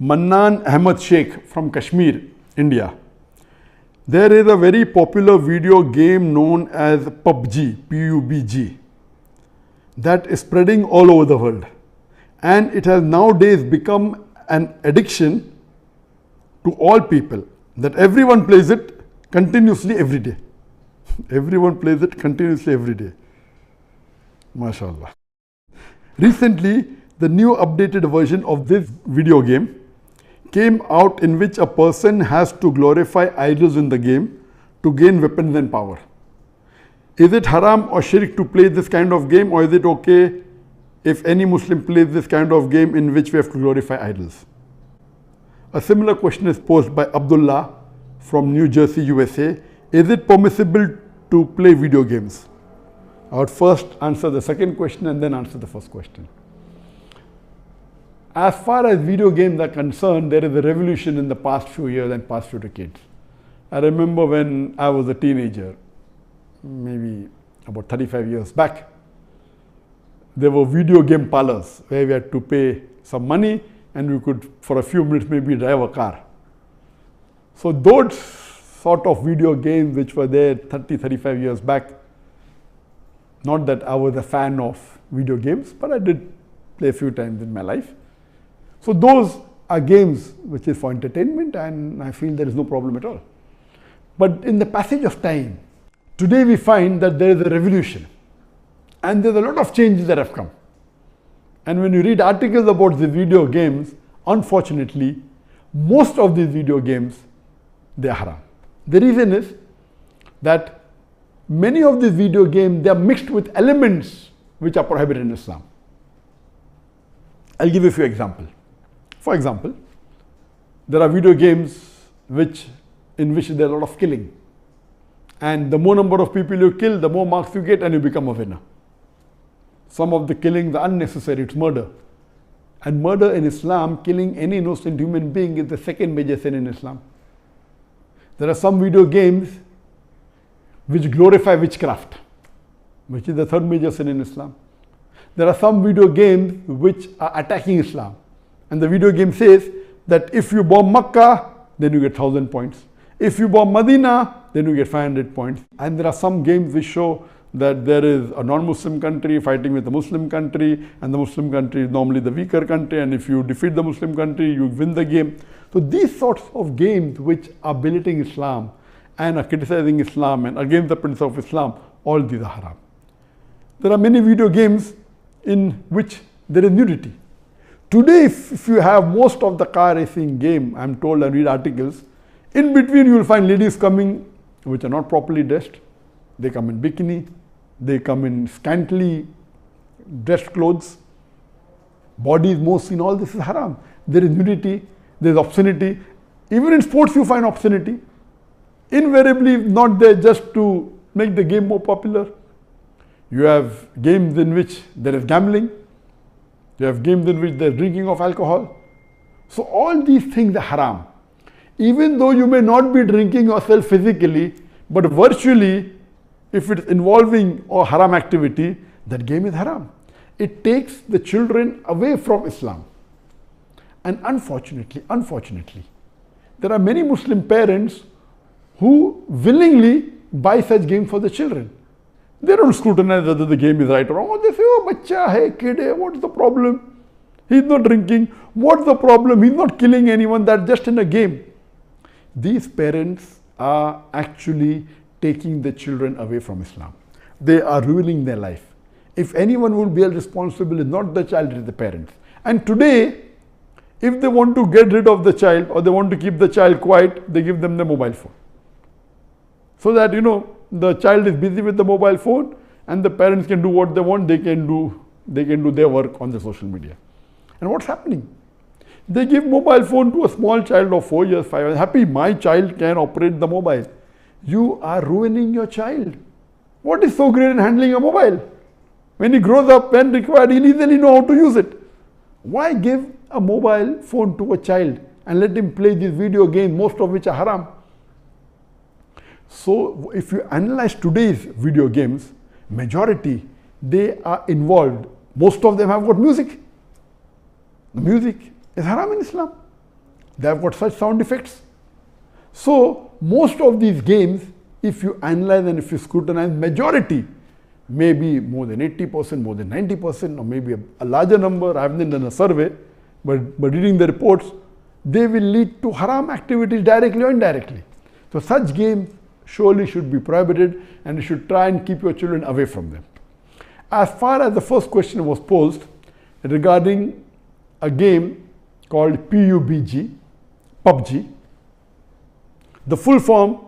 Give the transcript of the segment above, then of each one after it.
Mannan Ahmad Sheikh from Kashmir, India. There is a very popular video game known as PubG, P-U-B-G, that is spreading all over the world. And it has nowadays become an addiction to all people, that everyone plays it continuously every day. Everyone plays it continuously every day. MashaAllah. Recently, the new updated version of this video game came out, in which a person has to glorify idols in the game to gain weapons and power. Is it haram or shirk to play this kind of game, or is it okay if any Muslim plays this kind of game in which we have to glorify idols? A similar question is posed by Abdullah from New Jersey, USA. Is it permissible to play video games? I would first answer the second question and then answer the first question. As far as video games are concerned, there is a revolution in the past few years and past few decades. I remember when I was a teenager, maybe about 35 years back, there were video game parlors where we had to pay some money and we could, for a few minutes, maybe drive a car. So those sort of video games which were there 30, 35 years back, not that I was a fan of video games, but I did play a few times in my life. So those are games which is for entertainment, and I feel there is no problem at all. But in the passage of time, today we find that there is a revolution and there's a lot of changes that have come. And when you read articles about the video games, unfortunately, most of these video games, they are haram. The reason is that many of these video games, they are mixed with elements which are prohibited in Islam. I'll give you a few examples. For example, there are video games in which there is a lot of killing. And the more number of people you kill, the more marks you get and you become a winner. Some of the killings are unnecessary, it's murder. And murder in Islam, killing any innocent human being, is the second major sin in Islam. There are some video games which glorify witchcraft, which is the third major sin in Islam. There are some video games which are attacking Islam. And the video game says that if you bomb Makkah, then you get 1,000 points. If you bomb Medina, then you get 500 points. And there are some games which show that there is a non-Muslim country fighting with a Muslim country, and the Muslim country is normally the weaker country, and if you defeat the Muslim country, you win the game. So these sorts of games which are belittling Islam and are criticizing Islam and against the principles of Islam, all these are haram. There are many video games in which there is nudity. Today, if you have most of the car racing game, I'm told, and read articles, in between you will find ladies coming which are not properly dressed. They come in bikini, they come in scantily dressed clothes, bodies most seen, all this is haram. There is nudity, there is obscenity. Even in sports you find obscenity. Invariably not there just to make the game more popular. You have games in which there is gambling. You have games in which there is drinking of alcohol. So all these things are haram. Even though you may not be drinking yourself physically, but virtually, if it is involving a haram activity, that game is haram. It takes the children away from Islam. And unfortunately, there are many Muslim parents who willingly buy such games for the children. They don't scrutinize whether the game is right or wrong. They say, oh, bacha hai, kid hai, what's the problem? He's not drinking. What's the problem? He's not killing anyone. That's just in a game. These parents are actually taking the children away from Islam. They are ruining their life. If anyone will be held responsible, it's not the child, it's the parents. And today, if they want to get rid of the child or they want to keep the child quiet, they give them the mobile phone. So that, the child is busy with the mobile phone and the parents can do what they want. They can do their work on the social media. And what's happening? They give mobile phone to a small child of 4 years, 5 years. Happy, my child can operate the mobile. You are ruining your child. What is so great in handling a mobile? When he grows up, when required, he'll easily know how to use it. Why give a mobile phone to a child and let him play these video games, most of which are haram? So if you analyze today's video games, majority, they are involved. Most of them have got music. The music is haram in Islam. They have got such sound effects. So most of these games, if you analyze and if you scrutinize, majority, maybe more than 80%, more than 90%, or maybe a larger number, I haven't done a survey, but reading the reports, they will lead to haram activities directly or indirectly. So such games surely should be prohibited, and you should try and keep your children away from them. As far as the first question was posed regarding a game called PUBG, the full form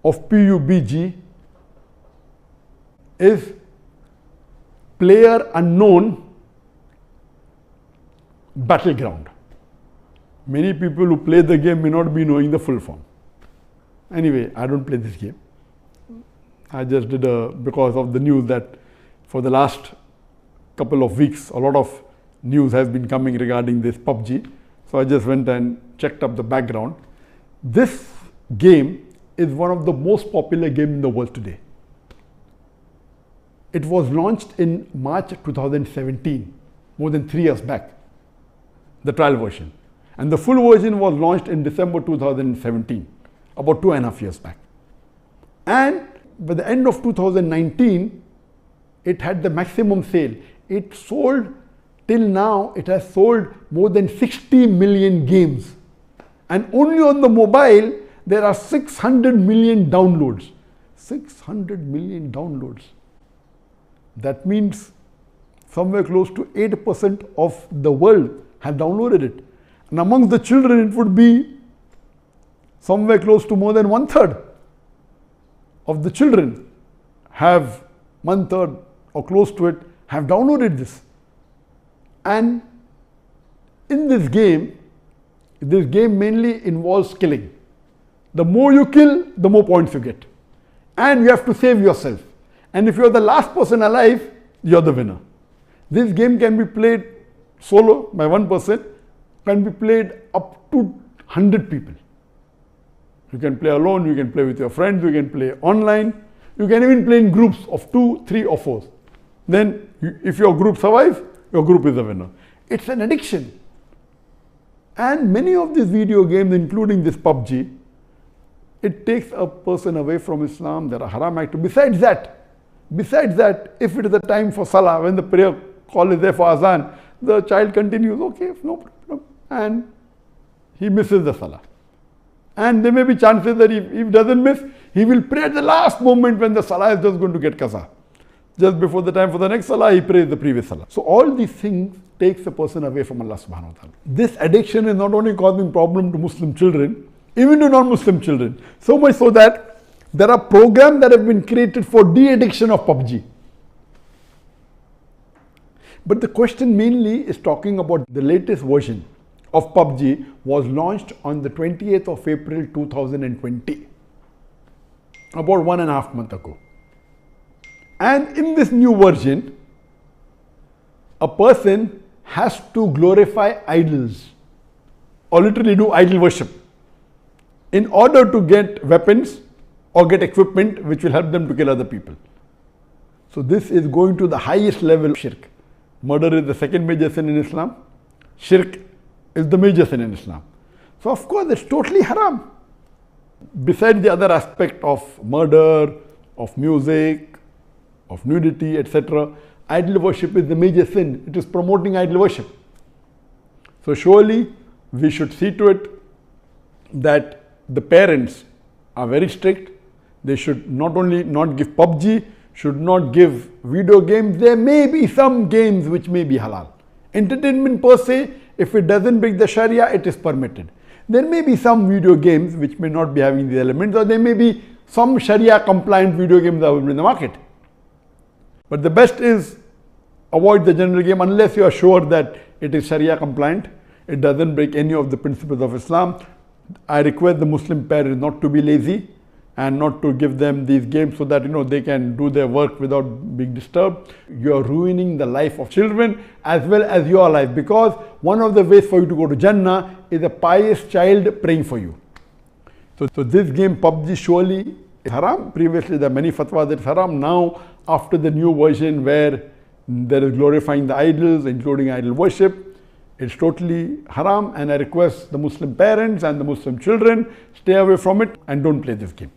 of PUBG is Player Unknown Battleground. Many people who play the game may not be knowing the full form. Anyway, I don't play this game. I just did because of the news that for the last couple of weeks, a lot of news has been coming regarding this PubG. So I just went and checked up the background. This game is one of the most popular games in the world today. It was launched in March 2017, more than 3 years back, the trial version. And the full version was launched in December 2017, about 2.5 years back. And by the end of 2019, it had the maximum sale. It sold, till now, it has sold more than 60 million games. And only on the mobile, there are 600 million downloads. 600 million downloads. That means somewhere close to 8% of the world have downloaded it. And amongst the children, it would be somewhere close to more than 1/3 of the children have 1/3 or close to it have downloaded this. And in this game mainly involves killing. The more you kill, the more points you get. And you have to save yourself. And if you're the last person alive, you're the winner. This game can be played solo by one person, can be played up to 100 people. You can play alone, you can play with your friends, you can play online, you can even play in groups of 2, 3 or 4. Then if your group survives, your group is the winner. It's an addiction. And many of these video games, including this PubG, it takes a person away from Islam. There are haram activities. Besides that, if it is the time for Salah, when the prayer call is there for Azan, the child continues, okay, no problem, and he misses the Salah. And there may be chances that if he doesn't miss, he will pray at the last moment when the Salah is just going to get qaza. Just before the time for the next Salah, he prays the previous Salah. So all these things takes a person away from Allah subhanahu wa ta'ala. This addiction is not only causing problem to Muslim children, even to non-Muslim children. So much so that there are programs that have been created for de-addiction of PubG. But the question mainly is talking about the latest version of PubG was launched on the 28th of April 2020, about 1.5 months ago. And in this new version, a person has to glorify idols or literally do idol worship in order to get weapons or get equipment which will help them to kill other people. So this is going to the highest level of shirk. Murder is the second major sin in Islam. Shirk is the major sin in Islam. So of course it's totally haram. Besides the other aspect of murder, of music, of nudity, etc., idol worship is the major sin. It is promoting idol worship. So surely we should see to it that the parents are very strict. They should not only not give PubG, should not give video games. There may be some games which may be halal. Entertainment per se, if it doesn't break the Sharia, it is permitted. There may be some video games which may not be having these elements, or there may be some Sharia compliant video games available in the market. But the best is avoid the general game unless you are sure that it is Sharia compliant. It doesn't break any of the principles of Islam. I request the Muslim parents not to be lazy and not to give them these games so that they can do their work without being disturbed. You are ruining the life of children as well as your life, because one of the ways for you to go to Jannah is a pious child praying for you. So this game PubG surely is haram. Previously there are many fatwas that it's haram. Now after the new version where there is glorifying the idols, including idol worship, It's totally haram, and I request the Muslim parents and the Muslim children, stay away from it and don't play this game.